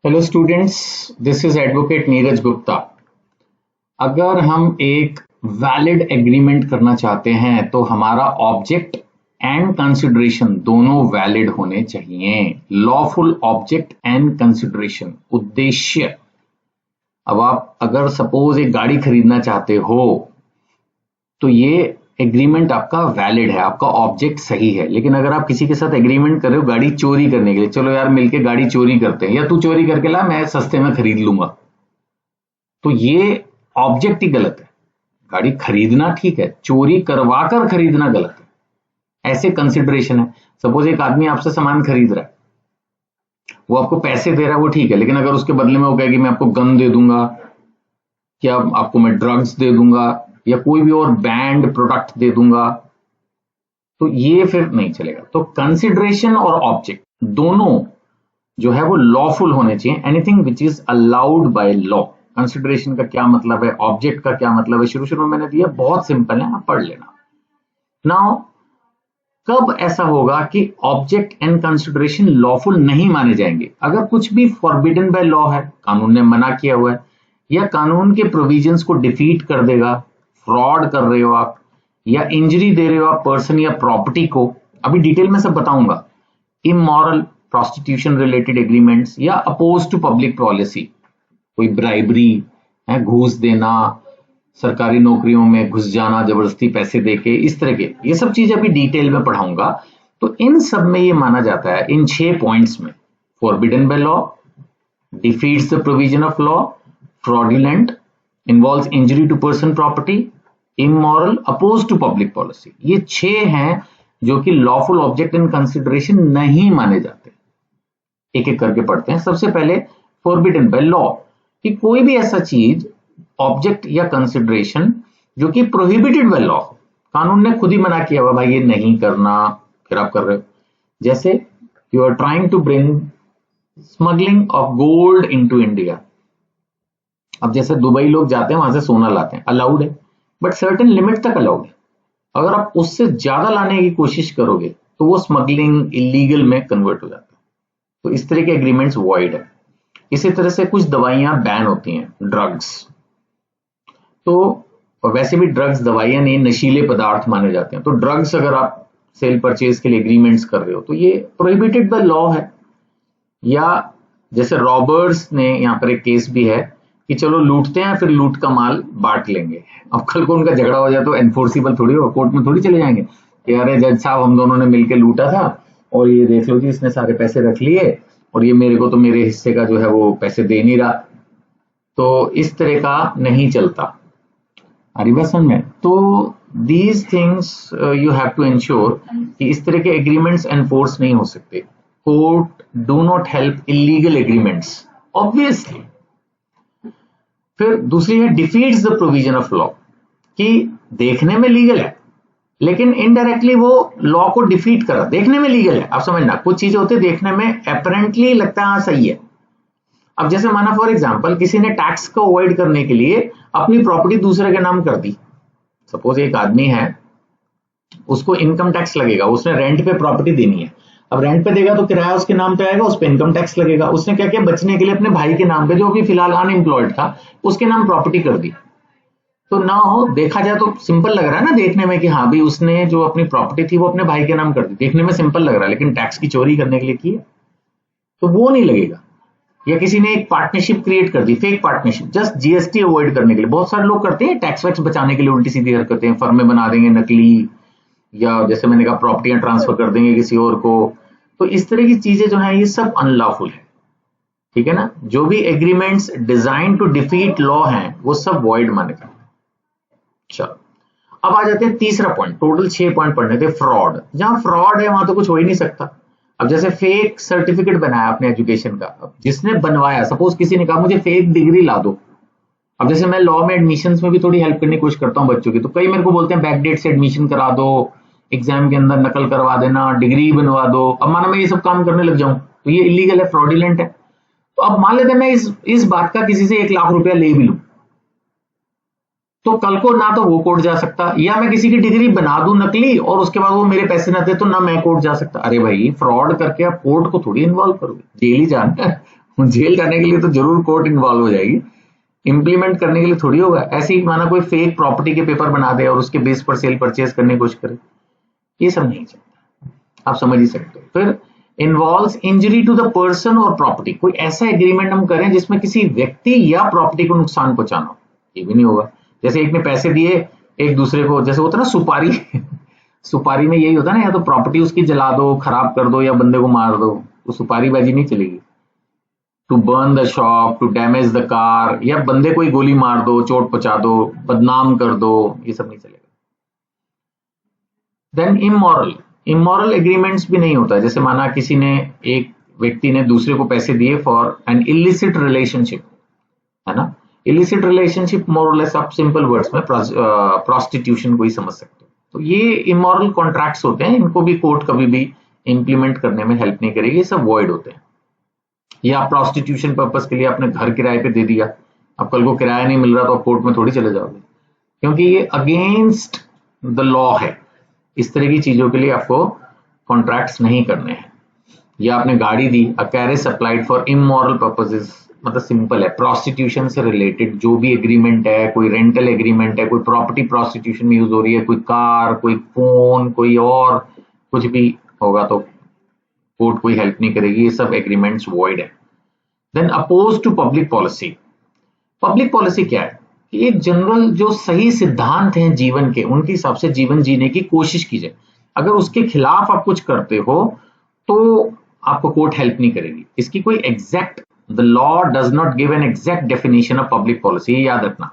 Hello students, this is advocate Neeraj Gupta. अगर हम एक वैलिड एग्रीमेंट करना चाहते हैं तो हमारा ऑब्जेक्ट एंड कंसिडरेशन दोनों वैलिड होने चाहिए। लॉफुल ऑब्जेक्ट एंड कंसिडरेशन, उद्देश्य। अब आप अगर सपोज एक गाड़ी खरीदना चाहते हो तो ये एग्रीमेंट आपका वैलिड है, आपका ऑब्जेक्ट सही है। लेकिन अगर आप किसी के साथ एग्रीमेंट कर रहे हो गाड़ी चोरी करने के लिए, चलो यार मिलके गाड़ी चोरी करते हैं, या तू चोरी करके ला मैं सस्ते में खरीद लूंगा, तो ये ऑब्जेक्ट ही गलत है। गाड़ी खरीदना ठीक है, चोरी करवा कर खरीदना गलत है। ऐसे कंसिडरेशन है। सपोज एक आदमी आपसे सामान खरीद रहा है, वो आपको पैसे दे रहा है, वो ठीक है। लेकिन अगर उसके बदले में वो कहे कि मैं आपको गन दे दूंगा, क्या आपको मैं ड्रग्स दे दूंगा, या कोई भी और बैंड प्रोडक्ट दे दूंगा, तो ये फिर नहीं चलेगा। तो कंसिडरेशन और ऑब्जेक्ट दोनों जो है वो लॉफुल होने चाहिए। Anything which is allowed by law. Consideration का क्या मतलब है, ऑब्जेक्ट का क्या मतलब है, शुरू शुरू में मैंने दिया, बहुत सिंपल है, आप पढ़ लेना। नाउ कब ऐसा होगा कि ऑब्जेक्ट एंड कंसिडरेशन लॉफुल नहीं माने जाएंगे? अगर कुछ भी फॉरबिडन बाय लॉ है, कानून ने मना किया हुआ है, या कानून के प्रोविजंस को डिफीट कर देगा, फ्रॉड कर रहे हो आप, या इंजरी दे रहे हो आप पर्सन या प्रॉपर्टी को, अभी डिटेल में सब बताऊंगा। इमोरल, प्रोस्टिट्यूशन रिलेटेड एग्रीमेंट्स, या अपोज टू पब्लिक पॉलिसी, कोई ब्राइबरी है, घूस देना, सरकारी नौकरियों में घुस जाना जबरदस्ती पैसे देके, इस तरह के, ये सब चीज अभी डिटेल में पढ़ाऊंगा। तो इन सब में ये माना जाता है, इन 6 पॉइंट्स में, forbidden by law, defeats the provision of law, fraudulent, involves injury to person property, immoral, oppose to public policy. ये 6 हैं जो कि लॉफुल ऑब्जेक्ट एंड कंसिडरेशन नहीं माने जाते। एक एक करके पढ़ते हैं। सबसे पहले फॉरबिडन बाय लॉ, कि कोई भी ऐसा चीज, ऑब्जेक्ट या कंसिडरेशन जो कि प्रोहिबिटेड बाय लॉ, कानून ने खुद ही मना किया हुआ, भाई ये नहीं करना, फिर आप कर रहे हो। जैसे you are trying to bring smuggling of gold into India. अब जैसे दुबई लोग जाते हैं, वहां से सोना लाते हैं, अलाउड है, बट सर्टेन लिमिट तक अलाउड है। अगर आप उससे ज्यादा लाने की कोशिश करोगे तो वो स्मगलिंग, इलीगल में कन्वर्ट हो जाता है। तो इस तरह के एग्रीमेंट्स वॉइड है। इसी तरह से कुछ दवाइयां बैन होती हैं, ड्रग्स, तो वैसे भी ड्रग्स दवाइयां नहीं, नशीले पदार्थ माने जाते हैं। तो ड्रग्स अगर आप सेल परचेज के लिए एग्रीमेंट्स कर रहे हो तो ये प्रोहिबिटेड बाय लॉ है। या जैसे रॉबर्स ने, यहाँ पर एक केस भी है कि चलो लूटते हैं, फिर लूट का माल बांट लेंगे। अब कल को उनका झगड़ा हो जाए तो एनफोर्सिबल थोड़ी हो, कोर्ट में थोड़ी चले जाएंगे कि अरे जज साहब हम दोनों ने मिलकर लूटा था और ये देख लो जी इसने सारे पैसे रख लिए और ये मेरे को तो मेरे हिस्से का जो है वो पैसे दे नहीं रहा। तो इस तरह का नहीं चलता। समझ में? तो these things you have to ensure कि इस तरह के एग्रीमेंट्स एनफोर्स नहीं हो सकते। Court do not help illegal agreements, obviously. फिर दूसरी है defeats the provision of law, कि देखने में लीगल है लेकिन इनडायरेक्टली वो लॉ को डिफीट करा। देखने में लीगल है, आप समझना, कुछ चीजें होती है देखने में अपेरेंटली लगता है हाँ सही है। अब जैसे माना फॉर एग्जांपल किसी ने टैक्स को अवॉइड करने के लिए अपनी प्रॉपर्टी दूसरे के नाम कर दी। सपोज एक आदमी है, उसको इनकम टैक्स लगेगा, उसने रेंट पे प्रॉपर्टी देनी है। अब रेंट पे देगा तो किराया उसके नाम पे आएगा, उस पे इनकम टैक्स लगेगा। उसने क्या किया, बचने के लिए अपने भाई के नाम पे, जो अभी फिलहाल अनएम्प्लॉयड था, उसके नाम प्रॉपर्टी कर दी। तो ना हो, देखा जाए तो सिंपल लग रहा है ना देखने में कि हाँ भाई उसने जो अपनी प्रॉपर्टी थी वो अपने भाई के नाम कर दी, देखने में सिंपल लग रहा है, लेकिन टैक्स की चोरी करने के लिए की है तो वो नहीं लगेगा। या किसी ने एक पार्टनरशिप क्रिएट कर दी, fake partnership, just GST avoid करने के लिए। बहुत सारे लोग करते हैं टैक्स वैक्स बचाने के लिए उल्टी सीधी हरकतें, फर्में बना देंगे नकली, या जैसे मैंने कहा प्रॉपर्टियां ट्रांसफर कर देंगे किसी और को। तो इस तरह की चीजें जो है ये सब अनलॉफुल है, ठीक है ना। जो भी agreements design to defeat law हैं वो सब वॉइड माने जाते हैं। चलो अब आ जाते हैं तीसरा पॉइंट। टोटल 6 पॉइंट पढ़ने थे। फ्रॉड, जहां फ्रॉड है वहां तो कुछ हो ही नहीं सकता। अब जैसे फेक सर्टिफिकेट बनाया अपने एजुकेशन का, अब जिसने बनवाया, सपोज किसी ने कहा मुझे फेक डिग्री ला दो। अब जैसे मैं लॉ में एडमिशंस में भी थोड़ी हेल्प करने की कोशिश करता हूँ बच्चों की, तो कई मेरे को बोलते हैं बैकडेट से एडमिशन करा दो, एग्जाम के अंदर नकल करवा देना, डिग्री बनवा दो। अब माना मैं ये सब काम करने लग जाऊं तो ये इलीगल है, फ्रॉडुलेंट है। तो अब मान लेते हैं मैं इस बात का किसी से 1 लाख रुपया ले भी लूं, तो कल को ना तो वो कोर्ट जा सकता, या मैं किसी की डिग्री बना दूं नकली और उसके बाद वो मेरे पैसे ना दे तो ना मैं कोर्ट जा सकता। अरे भाई फ्रॉड करके आप कोर्ट को थोड़ी इन्वॉल्व करोगे, जेल ही जाना है, जेल जाने के लिए तो जरूर कोर्ट इन्वॉल्व हो जाएगी, इंप्लीमेंट करने के लिए थोड़ी होगा। ऐसे ही माना कोई फेक प्रॉपर्टी के पेपर बना दे और उसके बेस पर सेल परचेज करने की कोशिश करे, ये सब नहीं चलता, आप समझ ही सकते हो। फिर involves injury to the person और प्रॉपर्टी, कोई ऐसा एग्रीमेंट हम करें जिसमें किसी व्यक्ति या प्रॉपर्टी को नुकसान पहुंचाना हो, ये भी नहीं होगा। जैसे एक ने पैसे दिए एक दूसरे को, जैसे होता है ना सुपारी सुपारी में यही होता है ना, या तो प्रॉपर्टी उसकी जला दो, खराब कर दो, या बंदे को मार दो, तो सुपारीबाजी नहीं चलेगी। To burn the shop, to damage the car, या बंदे को ही गोली मार दो, चोट पहुंचा दो, बदनाम कर दो, ये सब नहीं चलेगा। देन इमोरल, इमोरल एग्रीमेंट्स भी नहीं होता। जैसे माना किसी ने, एक व्यक्ति ने दूसरे को पैसे दिए फॉर एन इलिसिट रिलेशनशिप, है ना। इलिसिट रिलेशनशिप मोर और लेस आप सिंपल वर्ड्स में प्रोस्टिट्यूशन को ही समझ सकते हो। तो ये इमोरल कॉन्ट्रैक्ट्स होते हैं, इनको भी कोर्ट कभी भी इंप्लीमेंट करने में हेल्प नहीं करेगी, ये सब वॉइड होते हैं। या प्रोस्टिट्यूशन पर्पस के लिए आपने घर किराए पे दे दिया, अब कल को किराया नहीं मिल रहा तो आप कोर्ट में थोड़ी चले जाओगे, क्योंकि ये अगेंस्ट द लॉ है। इस तरह की चीजों के लिए आपको कॉन्ट्रैक्ट्स नहीं करने हैं। या आपने गाड़ी दी, a carriage supplied for immoral purposes, मतलब सिंपल है, प्रोस्टिट्यूशन से रिलेटेड जो भी एग्रीमेंट है, कोई रेंटल एग्रीमेंट है, कोई प्रॉपर्टी प्रोस्टिट्यूशन में यूज हो रही है, कोई कार, कोई फोन, कोई और कुछ भी होगा तो कोर्ट कोई हेल्प नहीं करेगी, ये सब एग्रीमेंट्स वॉइड है। Then oppose to public policy, public policy क्या है कि एक जनरल जो सही सिद्धांत हैं जीवन के, उनके हिसाब से जीवन जीने की कोशिश कीजिए। अगर उसके खिलाफ आप कुछ करते हो तो आपको कोर्ट हेल्प नहीं करेगी। इसकी कोई exact, the law does not give an exact definition of public policy, ये याद रखना।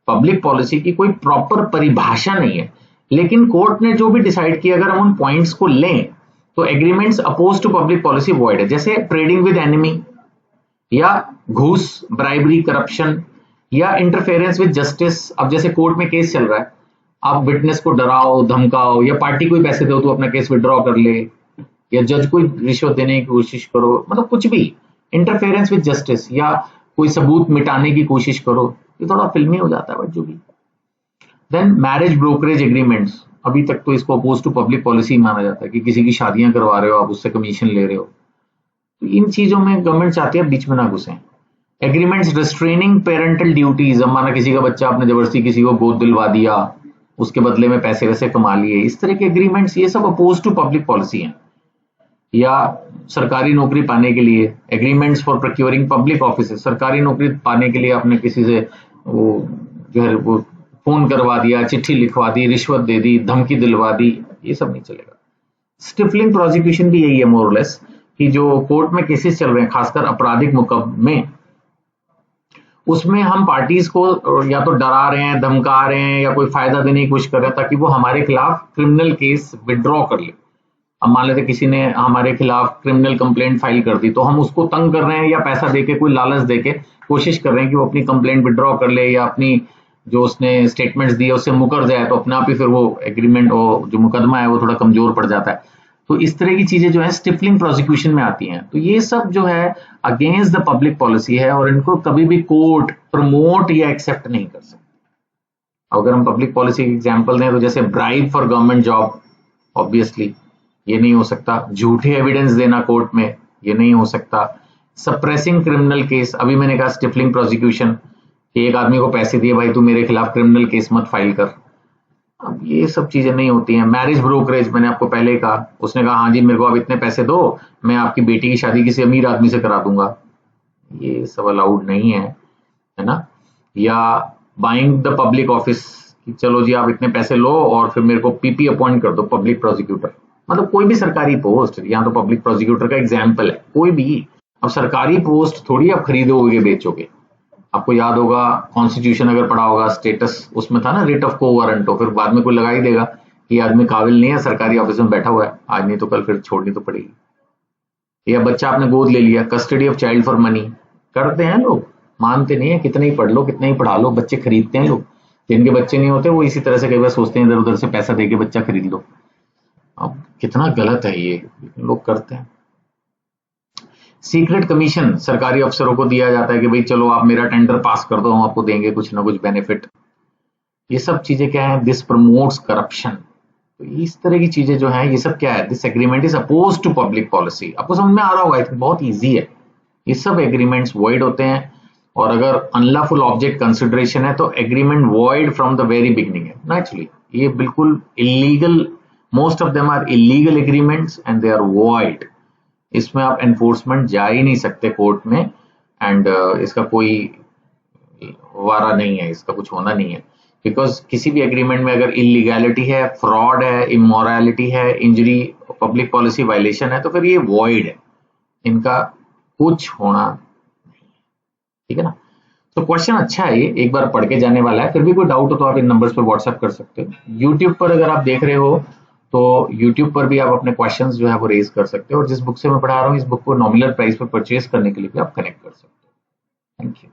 पब्लिक पॉलिसी की कोई प्रॉपर परिभाषा नहीं है, लेकिन कोर्ट ने जो भी डिसाइड किया, अगर हम उन पॉइंट्स को लें तो agreements oppose to public policy void है। जैसे ट्रेडिंग विद एनिमी, या घूस, ब्राइबरी, करप्शन, या इंटरफेरेंस विद जस्टिस। अब जैसे कोर्ट में केस चल रहा है, आप विटनेस को डराओ, धमकाओ, या पार्टी को ही पैसे दो तो अपना केस विड्रॉ कर ले, या जज को रिश्वत देने की कोशिश करो, मतलब कुछ भी इंटरफेरेंस विद जस्टिस, या कोई सबूत मिटाने की कोशिश करो, ये थोड़ा फिल्मी हो जाता है, बट जो भी। देन मैरिज ब्रोकरेज एग्रीमेंट्स, अभी तक तो इसको अपोज टू पब्लिक पॉलिसी माना जाता है कि किसी की शादियां करवा रहे हो आप, उससे कमीशन ले रहे हो, तो इन चीजों में गवर्नमेंट चाहती है बीच में ना घुसे। एग्रीमेंट्स रिस्ट्रेनिंग पेरेंटल ड्यूटीज, अब माना किसी का बच्चा आपने जबरदस्ती किसी को गोद दिलवा दिया, उसके बदले में पैसे वैसे कमा लिए, इस तरह के एग्रीमेंट्स, ये सब अपोज टू पब्लिक पॉलिसी हैं। या सरकारी नौकरी पाने के लिए agreements for procuring public offices, सरकारी नौकरी पाने के लिए आपने किसी से वो जो है वो फोन करवा दिया, चिट्ठी लिखवा दी, रिश्वत दे दी, धमकी दिलवा दी, ये सब नहीं चलेगा। स्टिफलिंग प्रोसिक्यूशन भी यही है मोर और लेस, कि जो कोर्ट में केसेस चल रहे हैं, खासकर आपराधिक मुकदमे, उसमें हम पार्टीज को या तो डरा रहे हैं, धमका रहे हैं, या कोई फायदा देने की कोशिश कर रहे हैं ताकि वो हमारे खिलाफ क्रिमिनल केस विड्रॉ कर ले। अब मान लेते किसी ने हमारे खिलाफ क्रिमिनल कंप्लेंट फाइल कर दी, तो हम उसको तंग कर रहे हैं, या पैसा देके, कोई लालच देके कोशिश कर रहे हैं कि वो अपनी कंप्लेंट विड्रॉ कर ले, या अपनी जो उसने स्टेटमेंट्स दिए उससे मुकर जाए, तो अपने आप ही फिर वो एग्रीमेंट, वो जो मुकदमा है वो थोड़ा कमजोर पड़ जाता है। तो इस तरह की चीजें जो है स्टिफलिंग प्रोसिक्यूशन में आती हैं। तो ये सब जो है अगेंस्ट द पब्लिक पॉलिसी है, और इनको कभी भी कोर्ट प्रमोट या एक्सेप्ट नहीं कर सकते। अगर हम पब्लिक पॉलिसी की एग्जांपल दें तो जैसे bribe for government job, obviously ये नहीं हो सकता। झूठे एविडेंस देना कोर्ट में, ये नहीं हो सकता। सप्रेसिंग क्रिमिनल केस, अभी मैंने कहा स्टिफलिंग प्रोसिक्यूशन, कि एक आदमी को पैसे दिए, भाई तू मेरे खिलाफ क्रिमिनल केस मत फाइल कर, अब ये सब चीजें नहीं होती हैं। मैरिज ब्रोकरेज, मैंने आपको पहले कहा, उसने कहा हाँ जी मेरे को आप इतने पैसे दो, मैं आपकी बेटी की शादी किसी अमीर आदमी से करा दूंगा, ये सब अलाउड नहीं है ना। या बाइंग द पब्लिक ऑफिस, चलो जी आप इतने पैसे लो और फिर मेरे को पीपी अपॉइंट कर दो, पब्लिक प्रोसिक्यूटर, मतलब कोई भी सरकारी पोस्ट, यहाँ तो पब्लिक प्रोसिक्यूटर का एग्जाम्पल है, कोई भी। अब सरकारी पोस्ट थोड़ी आप खरीदोगे बेचोगे। आपको याद होगा कॉन्स्टिट्यूशन अगर पढ़ा होगा, स्टेटस उसमें था ना, रेट ऑफ को वारंटो, फिर बाद में कोई लगा ही देगा कि ये आदमी काबिल नहीं है, सरकारी ऑफिस में बैठा हुआ है, आज नहीं तो कल फिर छोड़नी तो पड़ेगी। या बच्चा आपने गोद ले लिया, custody of child for money करते हैं लोग, मानते नहीं है, कितने ही पढ़ लो, कितने ही पढ़ा लो, बच्चे खरीदते हैं लोग। जिनके बच्चे नहीं होते वो इसी तरह से कई बार सोचते हैं इधर उधर से पैसा देके बच्चा खरीद लो। अब कितना गलत है ये, लोग करते हैं। सीक्रेट कमीशन सरकारी अफसरों को दिया जाता है कि भाई चलो आप मेरा टेंडर पास कर दो, हम आपको देंगे कुछ ना कुछ बेनिफिट। ये सब चीजें क्या है, दिस प्रमोट्स करप्शन। तो इस तरह की चीजें जो है, ये सब क्या है, this agreement is oppose to public policy. आपको समझ में आ रहा होगा, बहुत ईजी है, ये सब एग्रीमेंट्स वॉइड होते हैं। और अगर अनलॉफुल ऑब्जेक्ट कंसिडरेशन है तो agreement void from the very beginning है नेचुरली। ये बिल्कुल illegal, most of them are illegal agreements and they are void. इसमें आप एनफोर्समेंट जा ही नहीं सकते कोर्ट में, एंड इसका कोई वारा नहीं है, इसका कुछ होना नहीं है। बिकॉज किसी भी एग्रीमेंट में अगर इलीगैलिटी है, फ्रॉड है, इमोरलिटी है, इंजरी, पब्लिक पॉलिसी वायलेशन है, तो फिर ये वॉइड है, इनका कुछ होना नहीं। ठीक है ना। तो क्वेश्चन अच्छा है, ये एक बार पढ़ के जाने वाला है। फिर भी कोई डाउट हो तो आप इन नंबर्स पर व्हाट्सएप कर सकते हो। यूट्यूब पर अगर आप देख रहे हो तो यूट्यूब पर भी आप अपने क्वेश्चंस जो है वो रेज कर सकते हो, और जिस बुक से मैं पढ़ा रहा हूँ इस बुक को नॉमिनल प्राइस पर परचेज करने के लिए भी आप कनेक्ट कर सकते हो। Thank you.